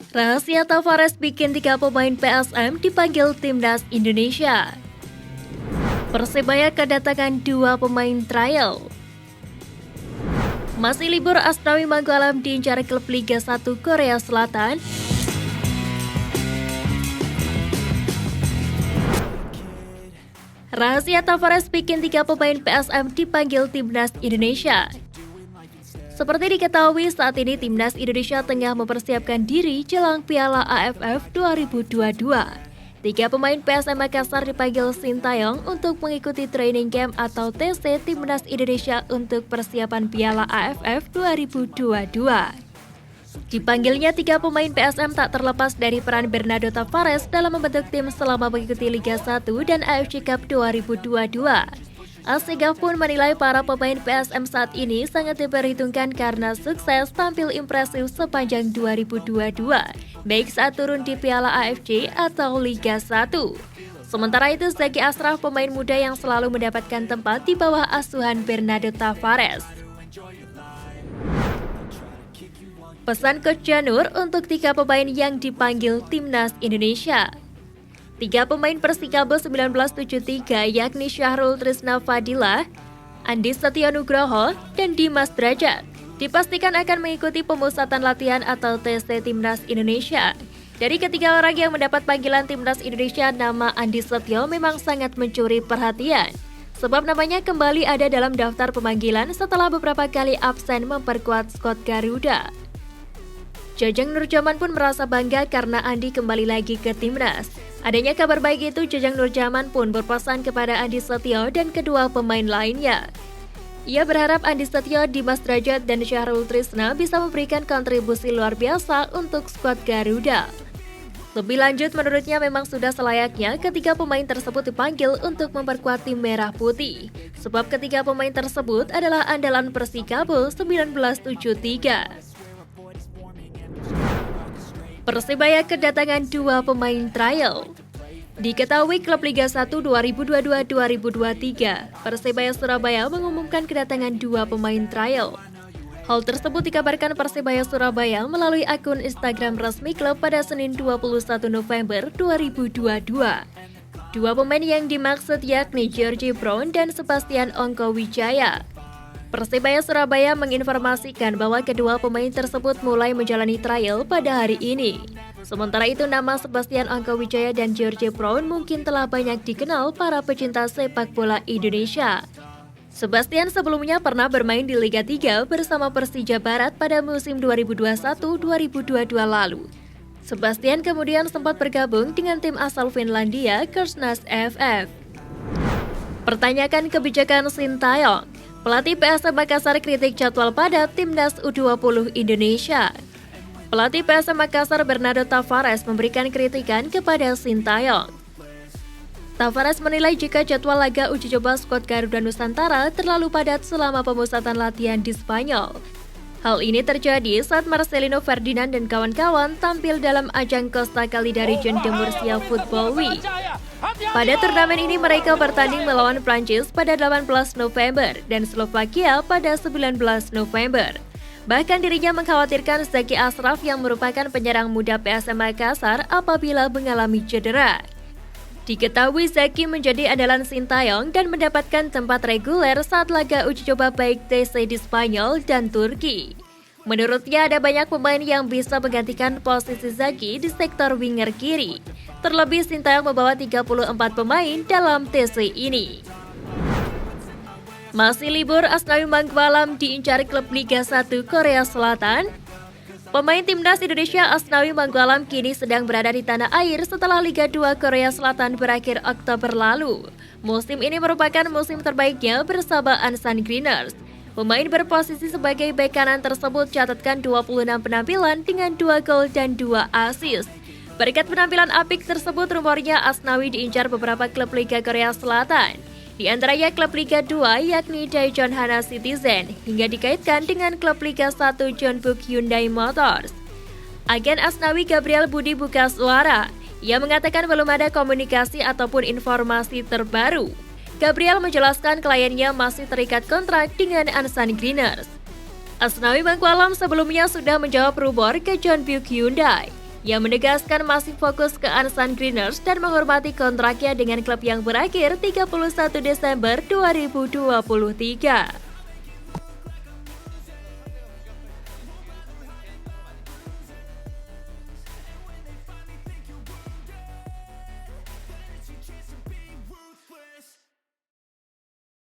Rahasia Tavares bikin 3 pemain PSM dipanggil Timnas Indonesia. Persebaya kedatangan 2 pemain trial. Masih libur, Asnawi Mangkualam diincar klub Liga 1 Korea Selatan. Rahasia Tavares bikin 3 pemain PSM dipanggil Timnas Indonesia. Seperti diketahui, saat ini Timnas Indonesia tengah mempersiapkan diri jelang Piala AFF 2022. 3 pemain PSM Makassar dipanggil Sintayong untuk mengikuti training camp atau TC Timnas Indonesia untuk persiapan Piala AFF 2022. Dipanggilnya 3 pemain PSM tak terlepas dari peran Bernardo Tavares dalam membentuk tim selama mengikuti Liga 1 dan AFC Cup 2022. Asegaf pun menilai para pemain PSM saat ini sangat diperhitungkan karena sukses tampil impresif sepanjang 2022, baik saat turun di Piala AFC atau Liga 1. Sementara itu, Zaki Ashraf, pemain muda yang selalu mendapatkan tempat di bawah asuhan Bernardo Tavares. Pesan Coach Janur untuk 3 pemain yang dipanggil Timnas Indonesia. 3 pemain Persikabo 1973 yakni Syahrul Trisna Fadila, Andi Setio Nugroho, dan Dimas Derajat dipastikan akan mengikuti pemusatan latihan atau TC Timnas Indonesia. Dari ketiga orang yang mendapat panggilan Timnas Indonesia, nama Andi Setio memang sangat mencuri perhatian, sebab namanya kembali ada dalam daftar pemanggilan setelah beberapa kali absen memperkuat skuad Garuda. Jajang Nurjaman pun merasa bangga karena Andi kembali lagi ke Timnas. Adanya kabar baik itu, Jajang Nurjaman pun berpesan kepada Andi Setio dan kedua pemain lainnya. Ia berharap Andi Setio, Dimas Derajat, dan Syahrul Trisna bisa memberikan kontribusi luar biasa untuk skuad Garuda. Lebih lanjut, menurutnya memang sudah selayaknya ketiga pemain tersebut dipanggil untuk memperkuat tim Merah Putih. Sebab ketiga pemain tersebut adalah andalan Persikabo 1973. Persebaya kedatangan 2 pemain trial. Diketahui klub Liga 1 2022-2023, Persebaya Surabaya mengumumkan kedatangan 2 pemain trial. Hal tersebut dikabarkan Persebaya Surabaya melalui akun Instagram resmi klub pada Senin 21 November 2022. 2 pemain yang dimaksud yakni Georgie Brown dan Sebastian Ongko Wijaya. Persebaya Surabaya menginformasikan bahwa kedua pemain tersebut mulai menjalani trial pada hari ini. Sementara itu, nama Sebastian Ongko Wijaya dan Georgie Brown mungkin telah banyak dikenal para pecinta sepak bola Indonesia. Sebastian sebelumnya pernah bermain di Liga 3 bersama Persija Barat pada musim 2021-2022 lalu. Sebastian kemudian sempat bergabung dengan tim asal Finlandia, Korsnäs FF. Pertanyakan kebijakan Sintayong. Pelatih PSM Makassar kritik jadwal padat Timnas U20 Indonesia. Pelatih PSM Makassar Bernardo Tavares memberikan kritikan kepada Sintayong. Tavares menilai jika jadwal laga uji coba skuad Garuda Nusantara terlalu padat selama pemusatan latihan di Spanyol. Hal ini terjadi saat Marcelino Ferdinand dan kawan-kawan tampil dalam ajang Costa Kalidarijun de Murcia Football Week. Pada turnamen ini mereka bertanding melawan Prancis pada 18 November dan Slovakia pada 19 November. Bahkan dirinya mengkhawatirkan Zaki Ashraf yang merupakan penyerang muda PSM Makassar apabila mengalami cedera. Diketahui Zaki menjadi andalan Sintayong dan mendapatkan tempat reguler saat laga uji coba baik TC di Spanyol dan Turki. Menurutnya ada banyak pemain yang bisa menggantikan posisi Zaki di sektor winger kiri. Terlebih Sintayong membawa 34 pemain dalam TC ini. Masih libur, Asnawi Mangkualam diincar klub Liga 1 Korea Selatan. Pemain Timnas Indonesia Asnawi Mangkualam kini sedang berada di tanah air setelah Liga 2 Korea Selatan berakhir Oktober lalu. Musim ini merupakan musim terbaiknya bersama Ansan Greeners. Pemain berposisi sebagai bek kanan tersebut catatkan 26 penampilan dengan 2 gol dan 2 assist. Berkat penampilan apik tersebut, rumornya Asnawi diincar beberapa klub Liga Korea Selatan. Di antaranya klub Liga 2 yakni Daejeon Hana Citizen, hingga dikaitkan dengan klub Liga 1 Jeonbuk Hyundai Motors. Agen Asnawi Gabriel Budi buka suara. Ia mengatakan belum ada komunikasi ataupun informasi terbaru. Gabriel menjelaskan kliennya masih terikat kontrak dengan Ansan Greeners. Asnawi Mangkualam sebelumnya sudah menjawab rumor ke Jeonbuk Hyundai. Yang menegaskan masih fokus ke Ansan Greeners dan menghormati kontraknya dengan klub yang berakhir 31 Desember 2023.